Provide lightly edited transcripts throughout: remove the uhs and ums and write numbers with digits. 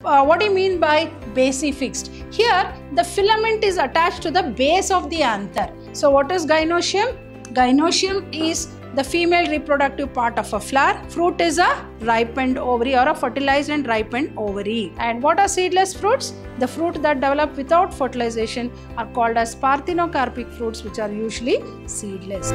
What do you mean by basifixed? Here, the filament is attached to the base of the anther. So, what is gynoecium? Gynoecium is the female reproductive part of a flower. Fruit is a ripened ovary or a fertilized and ripened ovary. And what are seedless fruits? The fruit that develop without fertilization are called as parthenocarpic fruits, which are usually seedless.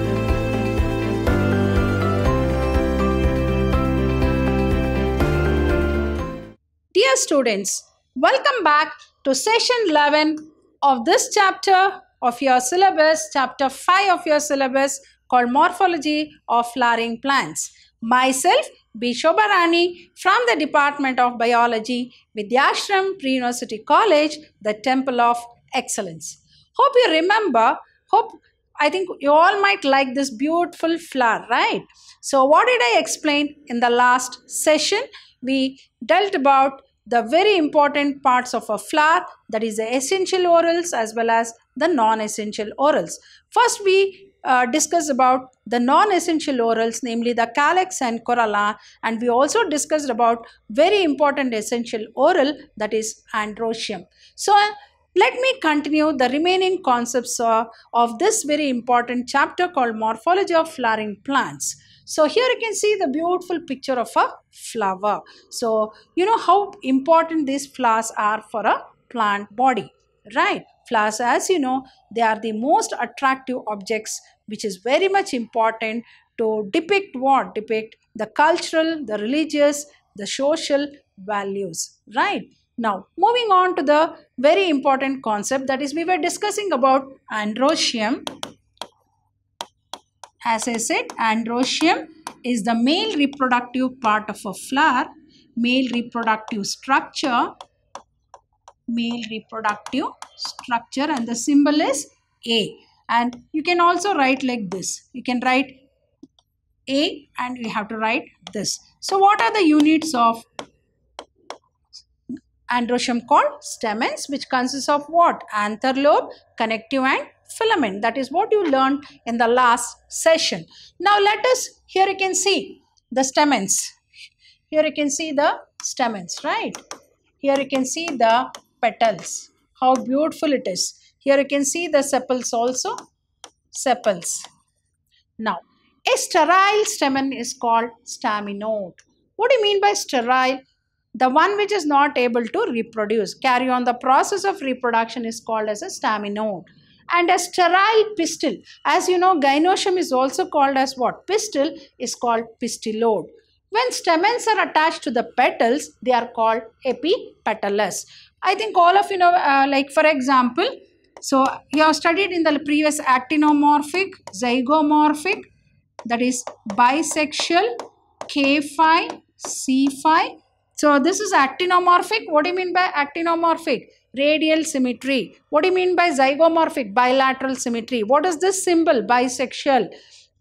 Dear students, welcome back to session 11 of this chapter of your syllabus, chapter 5 of your syllabus called Morphology of Flowering Plants. Myself, B. Shobha Rani from the Department of Biology, Vidyashram Pre-University College, the Temple of Excellence. Hope you remember, I think you all might like this beautiful flower, right? So what did I explain in the last session? We dealt about the very important parts of a flower, that is the essential orals as well as the non-essential orals. First, we discussed about the non-essential orals, namely the calyx and corolla, and we also discussed about very important essential oral, that is androecium. So, let me continue the remaining concepts of this very important chapter called Morphology of Flowering Plants. So here you can see the beautiful picture of a flower. So you know how important these flowers are for a plant body, right? Flowers, as you know, they are the most attractive objects, which is very much important to depict what? Depict the cultural, the religious, the social values, right? Now, moving on to the very important concept, that is we were discussing about androecium. As I said, androecium is the male reproductive part of a flower, male reproductive structure, and the symbol is A. And you can also write like this. You can write A and you have to write this. So what are the units of androecium? Called stamens, which consists of what? Anther lobe, connective and filament. That is what you learned in the last session. Now let us, here you can see the stamens. Here you can see the stamens, right? Here you can see the petals. How beautiful it is. Here you can see the sepals also. Sepals. Now, a sterile stamen is called staminode. What do you mean by sterile? The one which is not able to reproduce, carry on the process of reproduction, is called as a staminode. And a sterile pistil, as you know, gynoecium is also called as what? Pistil, is called pistillode. When stamens are attached to the petals, they are called epipetalous. I think all of you know, like for example, so you have studied in the previous actinomorphic, zygomorphic, that is bisexual, K5, C5. So this is actinomorphic. What do you mean by actinomorphic? Radial symmetry. What do you mean by zygomorphic? Bilateral symmetry. What is this symbol? Bisexual.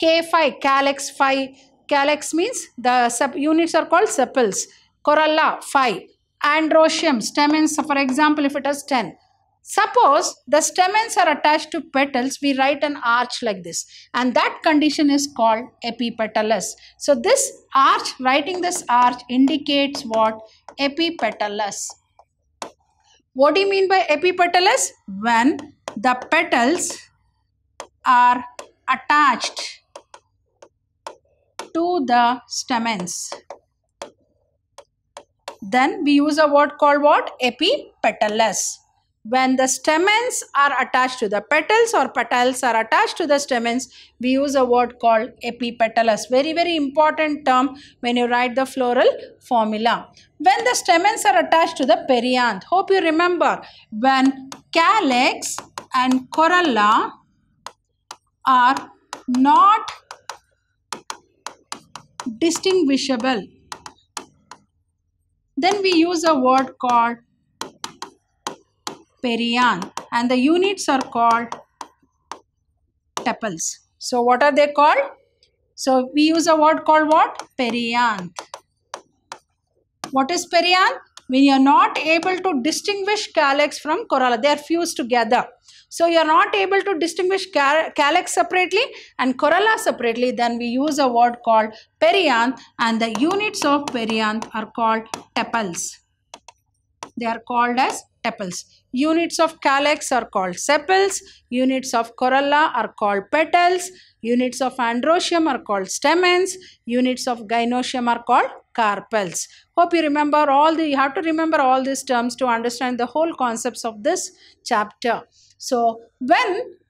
K5, calyx 5. Calyx means the units are called sepals. Corolla 5. Androecium, stamens, for example, if it is 10. Suppose the stamens are attached to petals, we write an arch like this, and that condition is called epipetalous. So this arch, writing this arch indicates what? Epipetalous. What do you mean by epipetalous? When the petals are attached to the stamens, then we use a word called what? Epipetalous. When the stamens are attached to the petals or petals are attached to the stamens, we use a word called epipetalous. Very, very important term when you write the floral formula. When the stamens are attached to the perianth, hope you remember, when calyx and corolla are not distinguishable, then we use a word called perianth, and the units are called tepals. So what are they called? So we use a word called what? Perianth. What is perianth? When you are not able to distinguish calyx from corolla, they are fused together. So you are not able to distinguish calyx separately and corolla separately, then we use a word called perianth, and the units of perianth are called tepals. They are called as tepals. Units of calyx are called sepals. Units of corolla are called petals. Units of androecium are called stamens. Units of gynoecium are called carpels. Hope you remember you have to remember all these terms to understand the whole concepts of this chapter. So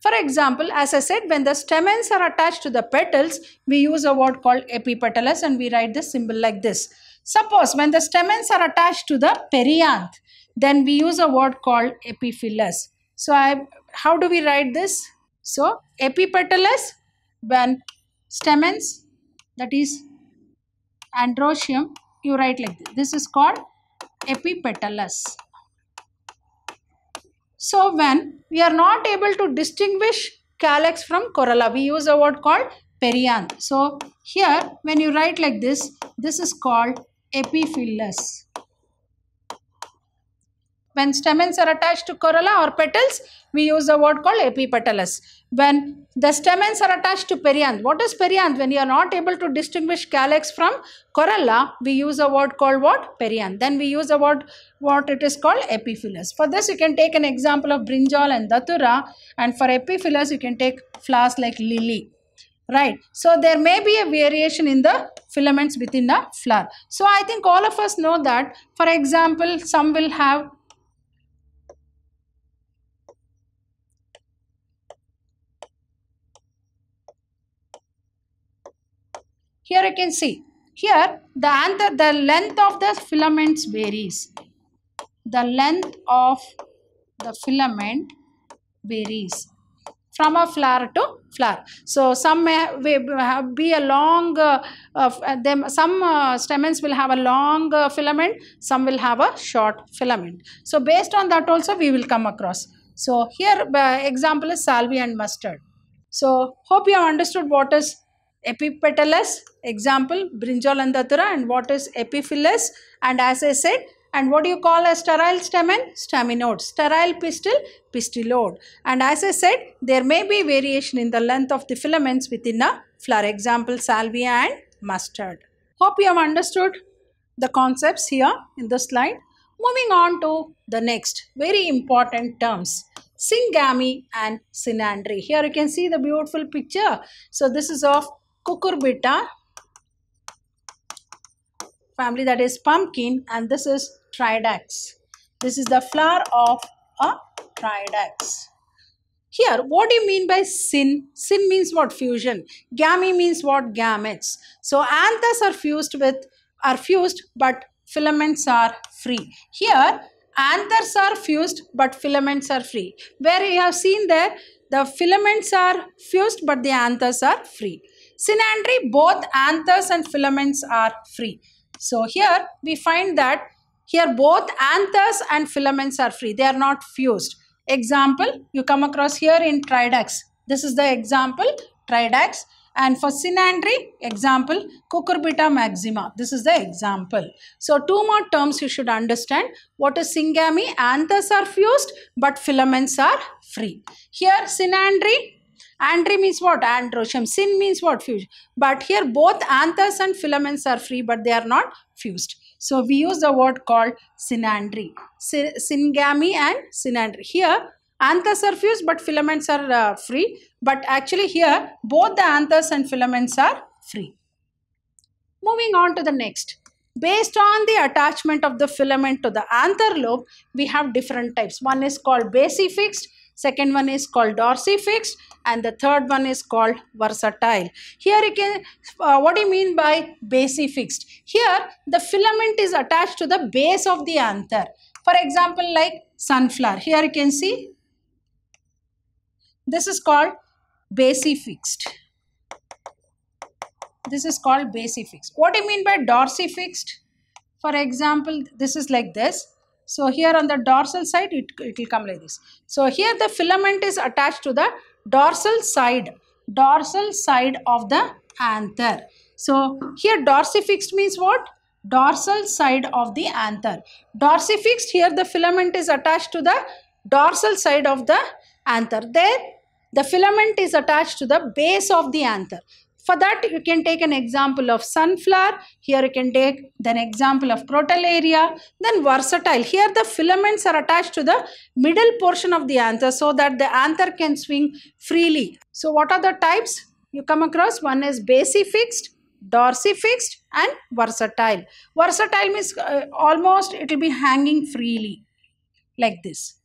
for example, as I said, when the stamens are attached to the petals, we use a word called epipetalous, and we write the symbol like this. Suppose when the stamens are attached to the perianth, then we use a word called epiphyllous. So how do we write this? So epipetalous, when stamens, that is androecium, you write like this. This is called epipetalous. So when we are not able to distinguish calyx from corolla, we use a word called perianth. So here when you write like this, this is called epiphyllous. When stamens are attached to corolla or petals, we use a word called epipetalous. When the stamens are attached to perianth, what is perianth? When you are not able to distinguish calyx from corolla, we use a word called what? Perianth. Then we use a word, what it is called? Epiphyllous. For this, you can take an example of brinjal and datura, and for epiphyllous, you can take flowers like lily. Right. So there may be a variation in the filaments within the flower. So I think all of us know that, for example, some will have here you can see, here the length of the filaments varies. The length of the filament varies from a flower to flower. So some may be a long, some stamens will have a long filament, some will have a short filament. So based on that also we will come across. So here example is salvia and mustard. So hope you have understood what is epipetalous, example brinjal and datura, and what is epiphyllous, and as I said, and what do you call a sterile stamen? Staminode. Sterile pistil? Pistillode. And as I said, there may be variation in the length of the filaments within a flower, example salvia and mustard. Hope you have understood the concepts here in the slide. Moving on to the next very important terms, syngamy and synandry. Here you can see the beautiful picture. So this is of cucurbita family, that is pumpkin, and this is Tridacus. This is the flower of a Tridacus. Here, what do you mean by syn? Syn means what? Fusion. Gamy means what? Gametes. So anthers are fused, but filaments are free. Here, anthers are fused, but filaments are free. Where you have seen there, the filaments are fused, but the anthers are free. Synandry, both anthers and filaments are free. So here we find that here both anthers and filaments are free. They are not fused. Example, you come across here in Tridacus. This is the example, Tridacus. And for synandry, example, Cucurbita maxima. This is the example. So two more terms you should understand. What is syngamy? Anthers are fused, but filaments are free. Here synandry, andry means what? Androecium. Syn means what? Fusion. But here both anthers and filaments are free, but they are not fused. So we use the word called synandry. Syngamy and synandry. Here anthers are fused, but filaments are free. But actually here both the anthers and filaments are free. Moving on to the next. Based on the attachment of the filament to the anther lobe, we have different types. One is called basifixed, second one is called dorsifixed, and the third one is called versatile. Here you can, what do you mean by basifixed? Here the filament is attached to the base of the anther. For example, like sunflower. Here you can see, this is called basifixed. This is called basifixed. What do you mean by dorsifixed? For example, this is like this. So here on the dorsal side, it will come like this. So here the filament is attached to the dorsal side of the anther. So here dorsifixed means what? Dorsal side of the anther. Dorsifixed, here the filament is attached to the dorsal side of the anther. There the filament is attached to the base of the anther. For that, you can take an example of sunflower. Here you can take an example of crotalaria. Then versatile. Here the filaments are attached to the middle portion of the anther so that the anther can swing freely. So what are the types you come across? One is basifixed, dorsifixed and versatile. Versatile means almost it will be hanging freely like this.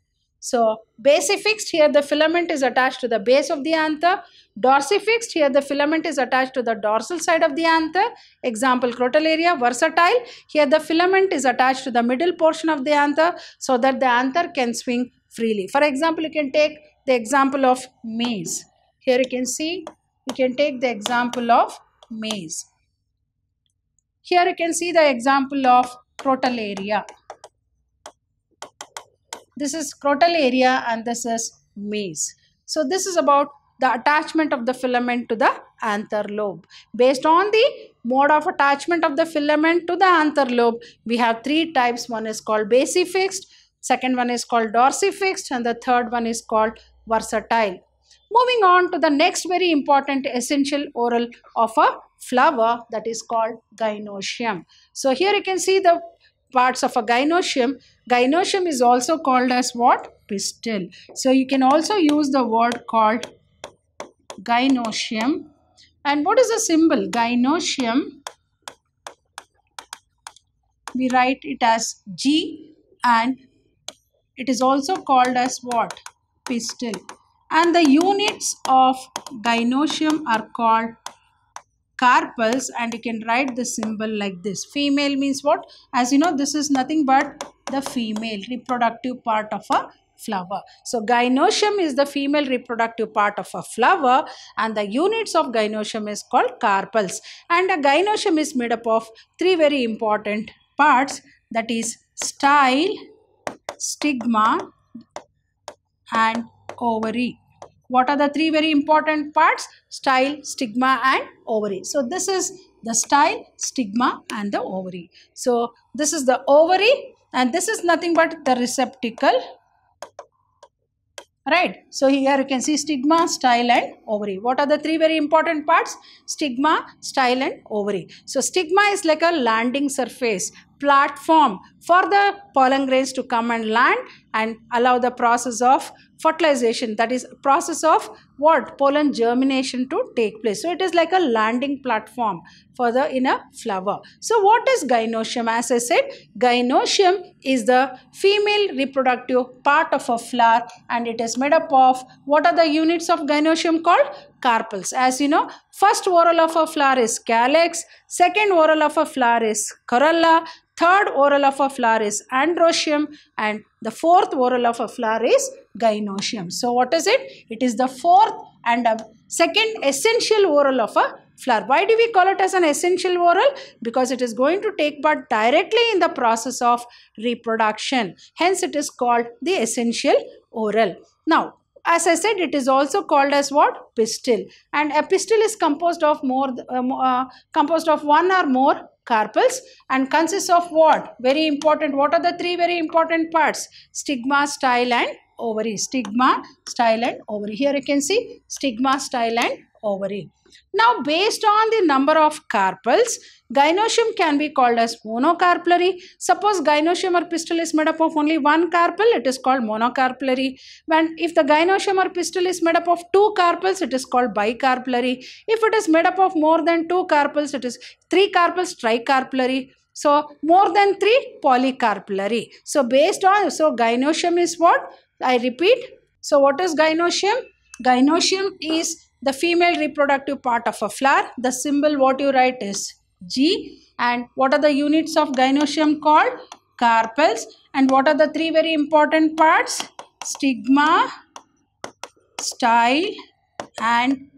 So basifixed, here the filament is attached to the base of the anther. Dorsifixed, here the filament is attached to the dorsal side of the anther. Example, crotalaria. Versatile, here the filament is attached to the middle portion of the anther so that the anther can swing freely. For example, you can take the example of maize. Here you can see, you can take the example of maize. Here you can see the example of crotalaria. This is crotalaria and this is maize. So this is about the attachment of the filament to the anther lobe. Based on the mode of attachment of the filament to the anther lobe, we have three types. One is called basifixed, second one is called dorsifixed, and the third one is called versatile. Moving on to the next very important essential whorl of a flower, that is called gynoecium. So here you can see the parts of a gynoecium. Gynoecium is also called as what? Pistil. So you can also use the word called gynoecium. And what is the symbol? Gynoecium, we write it as G, and it is also called as what? Pistil. And the units of gynoecium are called carpels, and you can write the symbol like this. Female means what? As you know, this is nothing but the female reproductive part of a flower. So gynoecium is the female reproductive part of a flower, and the units of gynoecium is called carpels. And a gynoecium is made up of three very important parts, that is style, stigma and ovary. What are the three very important parts? Style, stigma and ovary. So this is the style, stigma and the ovary. So this is the ovary and this is nothing but the receptacle. Right. So here you can see stigma, style and ovary. What are the three very important parts? Stigma, style and ovary. So stigma is like a landing surface, platform for the pollen grains to come and land and allow the process of fertilization, that is process of what? Pollen germination to take place. So it is like a landing platform for the in a flower. So what is gynoecium? As I said, gynoecium is the female reproductive part of a flower and it is made up of, what are the units of gynoecium called? Carpels. As you know, first whorl of a flower is calyx, second whorl of a flower is corolla, third whorl of a flower is androecium, and the fourth whorl of a flower is gynoecium. So what is it? It is the fourth and second essential whorl of a flower. Why do we call it as an essential whorl? Because it is going to take part directly in the process of reproduction. Hence it is called the essential whorl. Now, as I said, it is also called as what? Pistil. And a pistil is composed of one or more carpels and consists of what? Very important. What are the three very important parts? Stigma, style and ovary. Stigma, style and ovary. Here you can see stigma, style and ovary. Now, based on the number of carpels, gynoecium can be called as monocarpellary. Suppose gynoecium or pistil is made up of only one carpel, it is called monocarpellary. When if the gynoecium or pistil is made up of two carpels, it is called bicarpellary. If it is made up of more than two carpels, it is three carpels, tricarpellary. So more than three, polycarpellary. So based on, so gynoecium is what? I repeat. So what is gynoecium? Gynoecium is the female reproductive part of a flower. The symbol what you write is G. And what are the units of gynoecium called? Carpels. And what are the three very important parts? Stigma, style and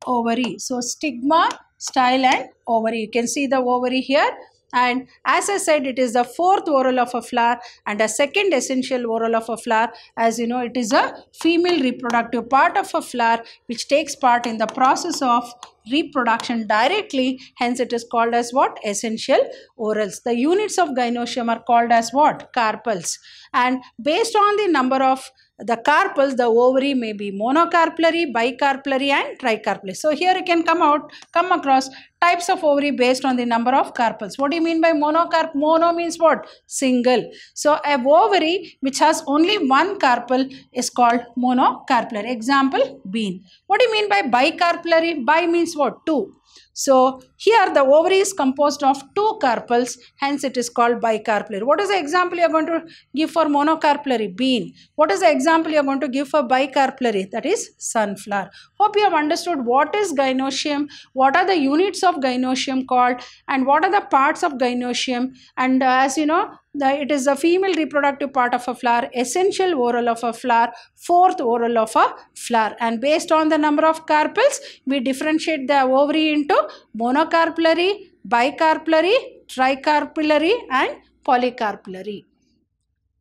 ovary. So stigma, style and ovary. You can see the ovary here. And as I said, it is the fourth whorl of a flower and a second essential whorl of a flower. As you know, it is a female reproductive part of a flower which takes part in the process of reproduction directly, hence it is called as what? Essential orals. The units of gynosium are called as what? Carpels. And based on the number of the carpels, the ovary may be monocarpellary, bicarpellary and tricarpellary. So here you can come across types of ovary based on the number of carpels. What do you mean by monocarp? Mono means what? Single. So a ovary which has only one carpel is called monocarpellary. Example, bean. What do you mean by bicarpellary? Bi means what? Two. So here the ovary is composed of two carpels, hence it is called bicarpellary. What is the example you are going to give for monocarpellary? Bean. What is the example you are going to give for bicarpellary? That is sunflower. Hope you have understood what is gynosium, what are the units of gynosium called, and what are the parts of gynosium. And as you know, it is the female reproductive part of a flower, essential oral of a flower, fourth oral of a flower. And based on the number of carpels, we differentiate the ovary into monocarpellary, bicarpellary, tricarpellary and polycarpellary.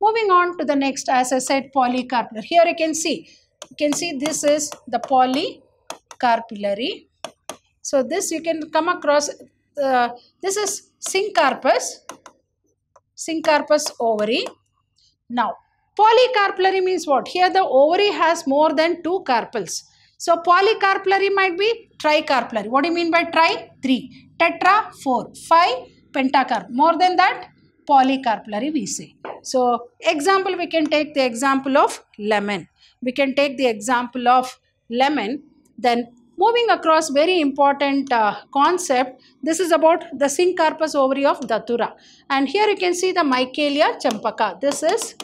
Moving on to the next, as I said, polycarpellary. Here you can see this is the polycarpellary. So this you can come across, this is syncarpus ovary. Now polycarpellary means what? Here the ovary has more than two carpels. So polycarpellary might be tricarpellary. What do you mean by tri? 3. Tetra, 4. 5, pentacarp. More than that, polycarpellary we say. So example, we can take the example of lemon. Then moving across very important concept, this is about the syncarpus ovary of Datura. And here you can see the Michaelia champaka. This is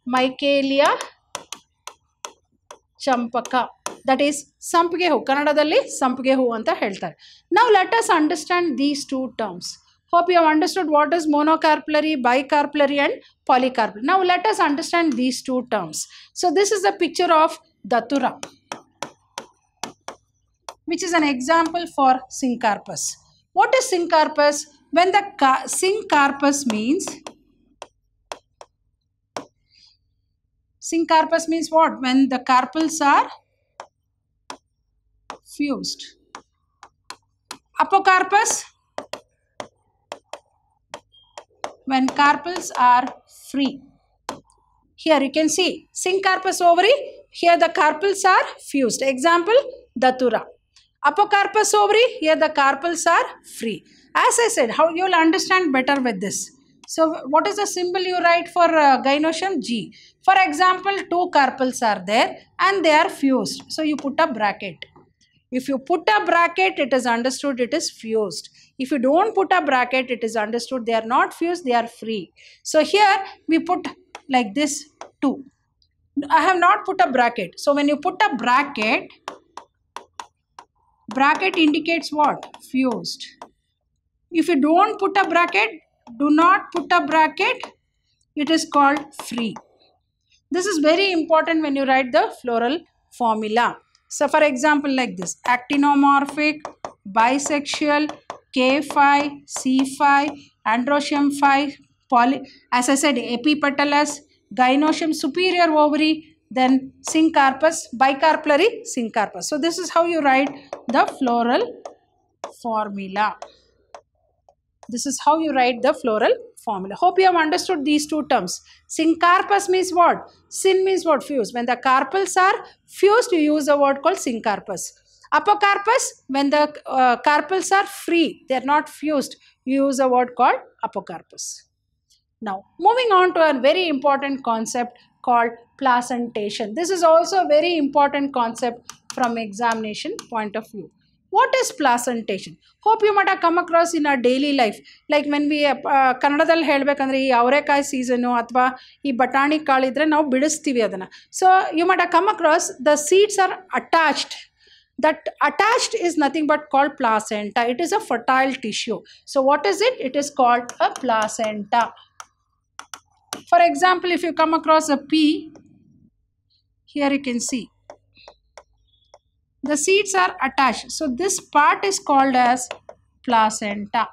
Michaelia champaka. That is sampige hoo. Kannadadalli sampige hoo anta heltare. Now let us understand these two terms. Hope you have understood what is monocarpellary, bicarpellary and polycarpellary. Now let us understand these two terms. So this is a picture of Datura, which is an example for syncarpus. What is syncarpus? When the syncarpus means what? When the carpels are fused. Apocarpus, when carpels are free. Here you can see syncarpus ovary. Here the carpels are fused. Example, Datura. Apocarpus ovary. Here the carpels are free. As I said, how you will understand better with this. So what is the symbol you write for gynosium? G. For example, two carpels are there and they are fused. So you put a bracket. If you put a bracket, it is understood it is fused. If you don't put a bracket, it is understood they are not fused, they are free. So here we put like this 2. I have not put a bracket. So when you put a bracket indicates what? Fused. If you don't put a bracket, do not put a bracket, it is called free. This is very important when you write the floral formula. So for example like this, actinomorphic, bisexual, K5, C5, androecium 5, as I said, epipetalous, gynosium superior ovary, then syncarpus, bicarpellary syncarpus. So this is how you write the floral formula. Hope you have understood these two terms. Syncarpus means what? Syn means what? Fused. When the carpels are fused, you use a word called syncarpus. Apocarpus, when the carpels are free, they are not fused, you use a word called apocarpus. Now, moving on to a very important concept called placentation. This is also a very important concept from examination point of view. What is placentation? Hope you might have come across in our daily life. Like when we Kannadadalli helbekandre ee avarekai season athwa ee batani kaal idre ನಾವು ಬಿಡಿಸ್ತೀವಿ ಅದನ್ನ. So you might have come across the seeds are attached. That attached is nothing but called placenta. It is a fertile tissue. So what is it? It is called a placenta. For example, if you come across a pea, here you can see the seeds are attached. So this part is called as placenta.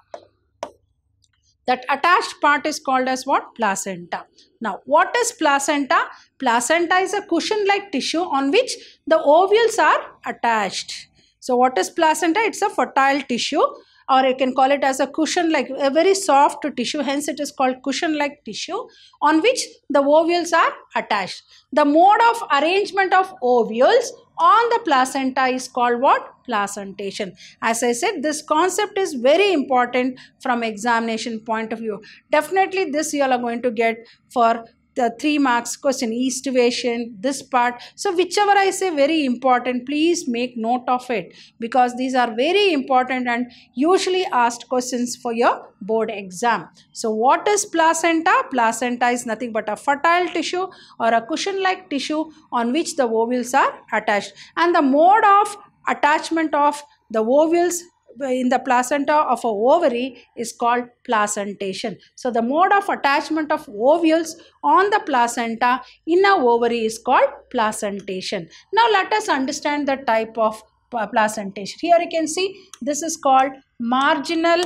That attached part is called as what? Placenta. Now, what is placenta? Placenta is a cushion-like tissue on which the ovules are attached. So what is placenta? It's a fertile tissue, or you can call it as a cushion, like a very soft tissue, hence it is called cushion like tissue, on which the ovules are attached. The mode of arrangement of ovules on the placenta is called what? Placentation. As I said, this concept is very important from examination point of view. Definitely this you all are going to get for the 3 marks question, estivation, this part. So whichever I say very important, please make note of it, because these are very important and usually asked questions for your board exam. So what is placenta? Placenta is nothing but a fertile tissue or a cushion like tissue on which the ovules are attached, and the mode of attachment of the ovules in the placenta of a ovary is called placentation. So the mode of attachment of ovules on the placenta in a ovary is called placentation. Now let us understand the type of placentation. Here you can see this is called marginal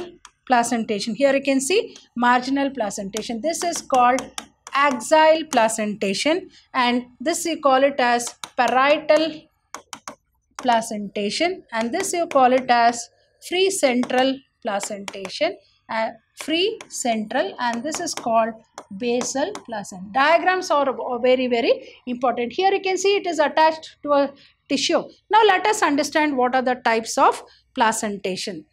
placentation. Here you can see marginal placentation. This is called axial placentation, and this you call it as parietal placentation, and this you call it as free central placentation, free central, and this is called basal placenta. Diagrams are very important. Here you can see it is attached to a tissue. Now let us understand what are the types of placentation.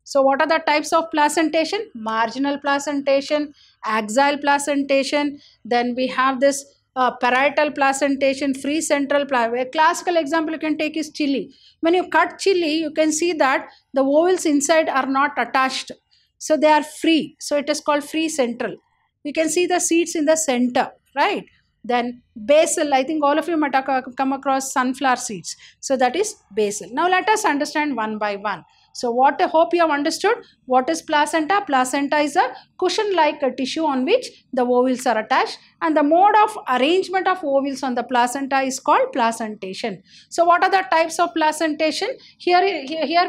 So what are the types of placentation? Marginal placentation, axial placentation, then we have this parietal placentation, free central placentation. A classical example you can take is chili. When you cut chili, you can see that the ovules inside are not attached. So they are free. So it is called free central. You can see the seeds in the center, right? Then basal, I think all of you might have come across sunflower seeds. So that is basal. Now let us understand one by one. So what I hope you have understood. What is placenta? Placenta is a cushion-like tissue on which the ovules are attached, and the mode of arrangement of ovules on the placenta is called placentation. So what are the types of placentation? Here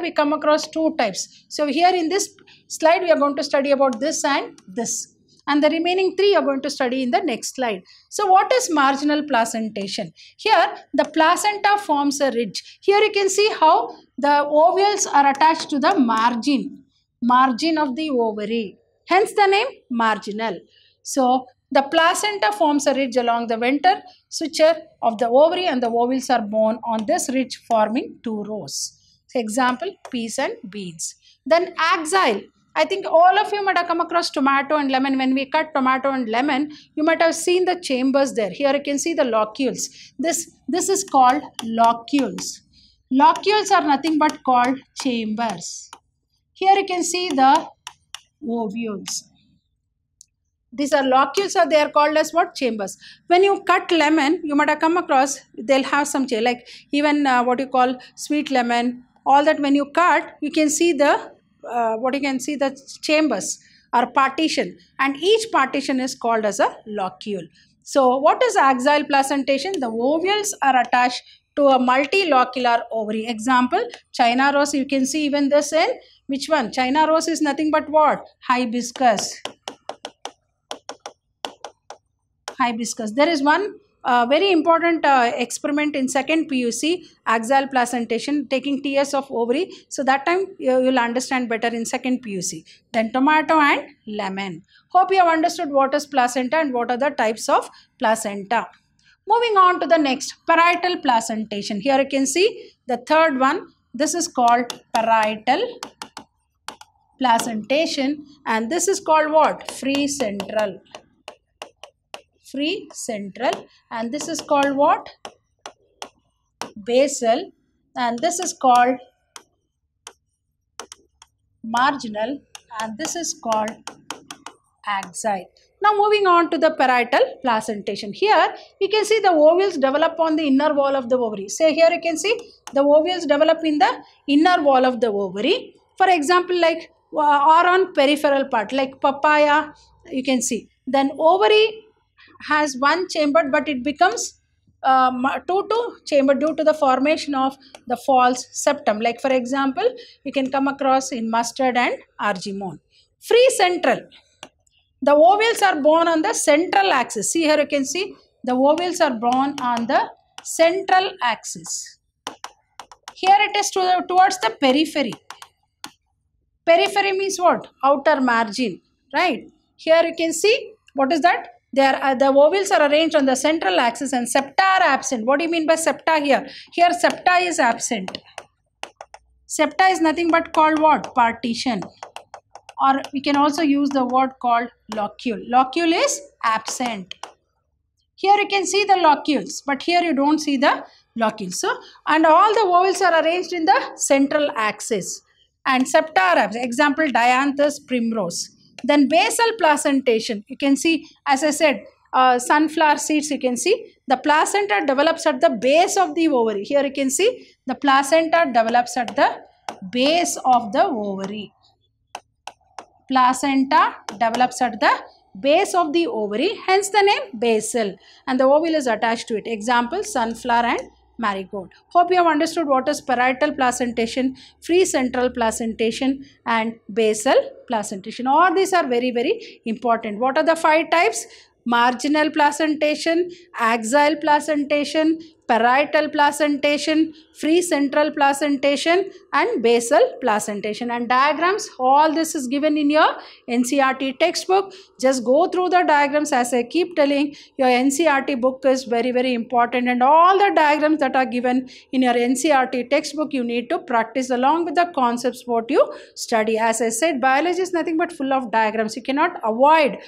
we come across 2 types. So here in this slide we are going to study about this and this, and the remaining 3 are going to study in the next slide. So what is marginal placentation? Here the placenta forms a ridge. Here you can see how the ovules are attached to the margin of the ovary. Hence the name marginal. So the placenta forms a ridge along the ventral suture of the ovary, and the ovules are borne on this ridge forming 2 rows. So example, peas and beans. Then axial. I think all of you might have come across tomato and lemon. When we cut tomato and lemon, you might have seen the chambers there. Here you can see the locules. This is called locules. Locules are nothing but called chambers. Here you can see the ovules. These are locules, so they are called as what? Chambers. When you cut lemon, you might have come across, they'll have some like even what you call sweet lemon, all that when you cut, you can see the the chambers or partition, and each partition is called as a locule. So what is axial placentation? The ovules are attached to a multilocular ovary. Example, China rose. You can see even this in which one? China rose is nothing but what? Hibiscus. Hibiscus. There is one very important experiment in second PUC, axial placentation, taking TS of ovary. So that time you will understand better in second PUC. Then tomato and lemon. Hope you have understood what is placenta and what are the types of placenta. Moving on to the next, parietal placentation. Here you can see the third one. This is called parietal placentation, and this is called what? Free central. Free central, and this is called what? Basal, and this is called marginal, and this is called axial. Now moving on to the parietal placentation. Here you can see the ovules develop on the inner wall of the ovary. Say here you can see the ovules develop in the inner wall of the ovary. For example, like or on peripheral part, like papaya, you can see. Then ovary has one chamber, but it becomes two chamber due to the formation of the false septum. Like for example, you can come across in mustard and argemone. Free central. The ovules are borne on the central axis. See here you can see the ovules are borne on the central axis. Here it is towards the periphery. Periphery means what? Outer margin, right? Here you can see, what is that? The ovules are arranged on the central axis and septa are absent. What do you mean by septa here? Here septa is absent. Septa is nothing but called what? Partition. Or we can also use the word called locule. Locule is absent. Here you can see the locules, but here you don't see the locules. So, and all the ovules are arranged in the central axis. And septa are absent. Example, dianthus, primrose. Then basal placentation. You can see, as I said, sunflower seeds, you can see the placenta develops at the base of the ovary. Here you can see the placenta develops at the base of the ovary. Placenta develops at the base of the ovary, hence the name basal, and the ovule is attached to it. Example, sunflower and marigold. Hope you have understood what is parietal placentation, free central placentation and basal placentation. All these are very, very important. What are the 5 types? Marginal placentation, axial placentation, parietal placentation, free central placentation and basal placentation. And diagrams, all this is given in your NCERT textbook. Just go through the diagrams. As I keep telling, your NCERT book is very, very important, and all the diagrams that are given in your NCERT textbook you need to practice along with the concepts what you study. As I said, biology is nothing but full of diagrams. You cannot avoid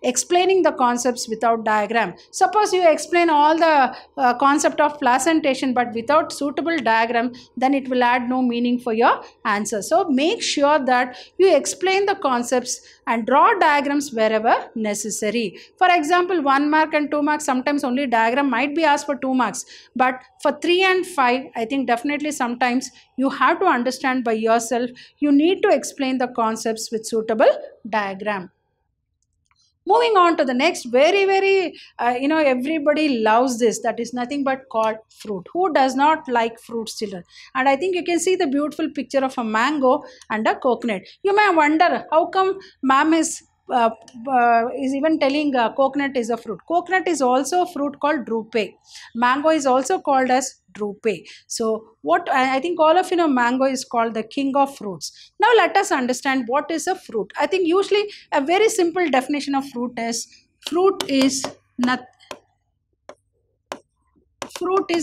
explaining the concepts without diagram. Suppose you explain all the concept of placentation but without suitable diagram, then it will add no meaning for your answer. So make sure that you explain the concepts and draw diagrams wherever necessary. For example, 1 mark and 2 marks, sometimes only diagram might be asked for 2 marks, but for 3 and 5, I think definitely sometimes you have to understand by yourself. You need to explain the concepts with suitable diagram. Moving on to the next, very, very, everybody loves this. That is nothing but called fruit. Who does not like fruits, children? And I think you can see the beautiful picture of a mango and a coconut. You may wonder, how come ma'am is even telling coconut is a fruit. Coconut is also a fruit called drupe. Mango is also called as drupe. So what I think all of you know, mango is called the king of fruits. Now let us understand what is a fruit. I think usually a very simple definition of fruit is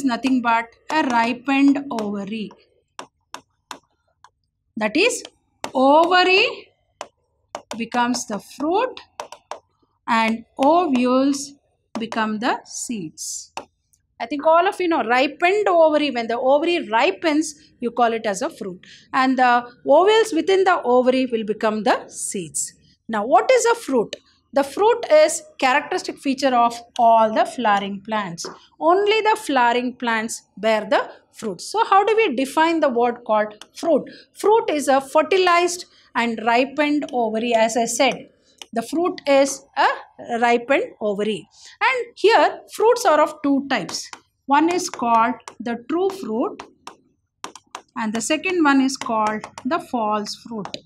nothing but a ripened ovary. That is, ovary becomes the fruit and ovules become the seeds. I think all of you know, ripened ovary, when the ovary ripens, you call it as a fruit. And the ovules within the ovary will become the seeds. Now, what is a fruit? The fruit is characteristic feature of all the flowering plants. Only the flowering plants bear the fruit. So, how do we define the word called fruit? Fruit is a fertilized and ripened ovary, as I said. The fruit is a ripened ovary. And here, fruits are of 2 types. One is called the true fruit and the second one is called the false fruit.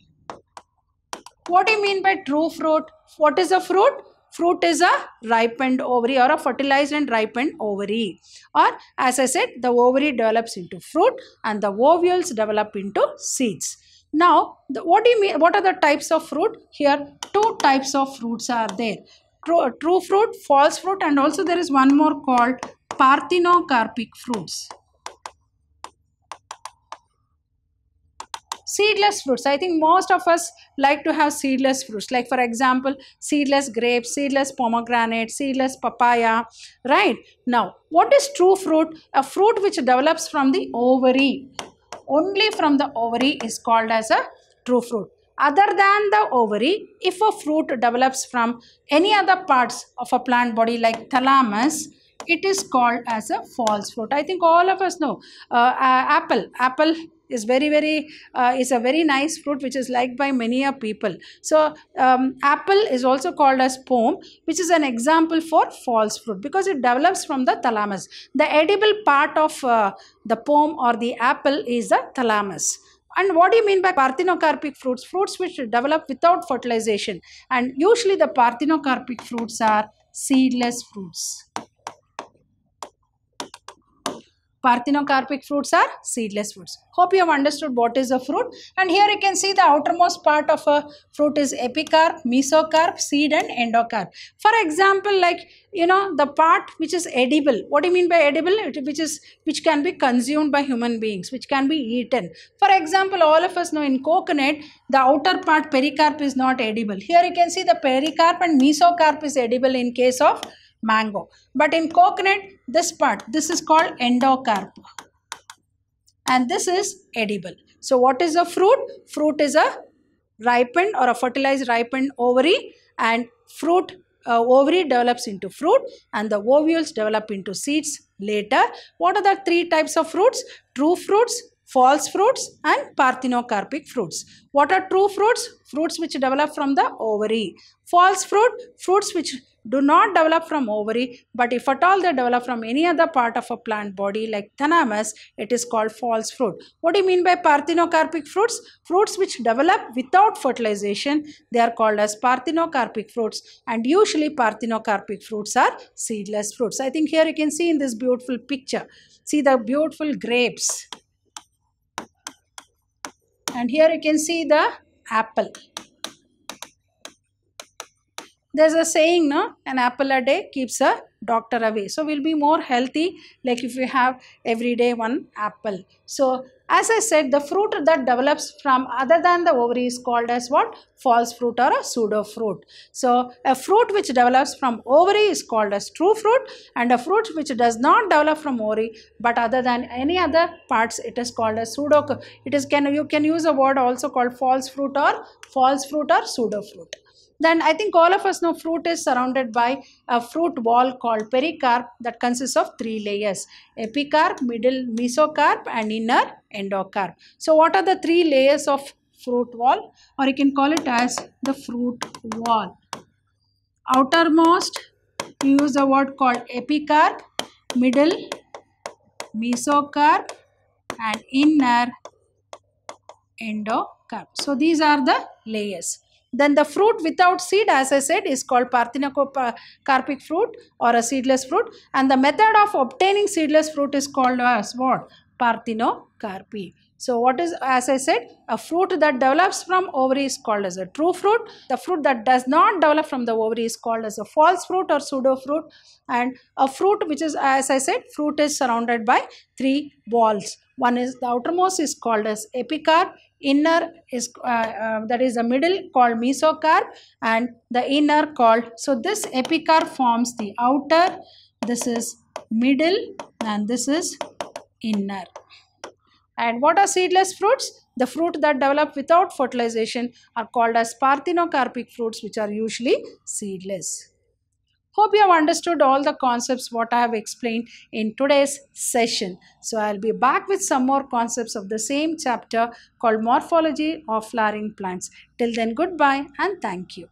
What do you mean by true fruit? What is a fruit? Fruit is a ripened ovary or a fertilized and ripened ovary. Or as I said, the ovary develops into fruit and the ovules develop into seeds. Now, what do you mean? What are the types of fruit? Here, 2 types of fruits are there. True fruit, false fruit, and also there is one more called parthenocarpic fruits. Seedless fruits. I think most of us like to have seedless fruits. Like for example, seedless grapes, seedless pomegranate, seedless papaya. Right? Now, what is true fruit? A fruit which develops from the ovary. Only from the ovary is called as a true fruit. Other than the ovary, if a fruit develops from any other parts of a plant body like thalamus, it is called as a false fruit. I think all of us know apple. Apple is is a very nice fruit which is liked by many people. So apple is also called as pome, which is an example for false fruit because it develops from the thalamus. The edible part of the pome or the apple is the thalamus. And what do you mean by parthenocarpic fruits? Fruits which develop without fertilization. And usually the parthenocarpic fruits are seedless fruits. Parthenocarpic fruits are seedless fruits. Hope you have understood what is a fruit. And here you can see the outermost part of a fruit is epicarp, mesocarp, seed and endocarp. For example, like the part which is edible. What do you mean by edible? Which can be consumed by human beings, which can be eaten. For example, all of us know in coconut, the outer part pericarp is not edible. Here you can see the pericarp and mesocarp is edible in case of mango. But in coconut, this part, this is called endocarp. And this is edible. So what is a fruit? Fruit is a ripened or a fertilized ripened ovary, and fruit ovary develops into fruit and the ovules develop into seeds later. What are the three types of fruits? True fruits, false fruits and parthenocarpic fruits. What are true fruits? Fruits which develop from the ovary. False fruit, fruits which do not develop from ovary, but if at all they develop from any other part of a plant body like thalamus, it is called false fruit. What do you mean by parthenocarpic fruits? Fruits which develop without fertilization, they are called as parthenocarpic fruits, and usually parthenocarpic fruits are seedless fruits. I think here you can see in this beautiful picture, see the beautiful grapes, and here you can see the apple. There's a saying, no, an apple a day keeps a doctor away. So we'll be more healthy like if we have every day one apple. So as I said, the fruit that develops from other than the ovary is called as what? False fruit or a pseudo fruit. So a fruit which develops from ovary is called as true fruit, and a fruit which does not develop from ovary but other than any other parts, it is called as pseudo. You can use a word also called false fruit or pseudo fruit. Then I think all of us know fruit is surrounded by a fruit wall called pericarp that consists of three layers: epicarp, middle mesocarp and inner endocarp. So what are the three layers of fruit wall, or you can call it as the fruit wall? Outermost, you use a word called epicarp, middle mesocarp and inner endocarp. So these are the layers. Then the fruit without seed, as I said, is called parthenocarpic fruit or a seedless fruit, and the method of obtaining seedless fruit is called as what? Parthenocarpy. So what is, as I said, a fruit that develops from ovary is called as a true fruit. The fruit that does not develop from the ovary is called as a false fruit or pseudo fruit. And a fruit which is, as I said, fruit is surrounded by three walls. One is, the outermost is called as epicarp, inner is that is the middle called mesocarp, and the inner called, so this epicarp forms the outer, this is middle and this is inner. And what are seedless fruits? The fruit that develop without fertilization are called as parthenocarpic fruits, which are usually seedless. Hope you have understood all the concepts what I have explained in today's session. So I'll be back with some more concepts of the same chapter called Morphology of Flowering Plants. Till then, goodbye and thank you.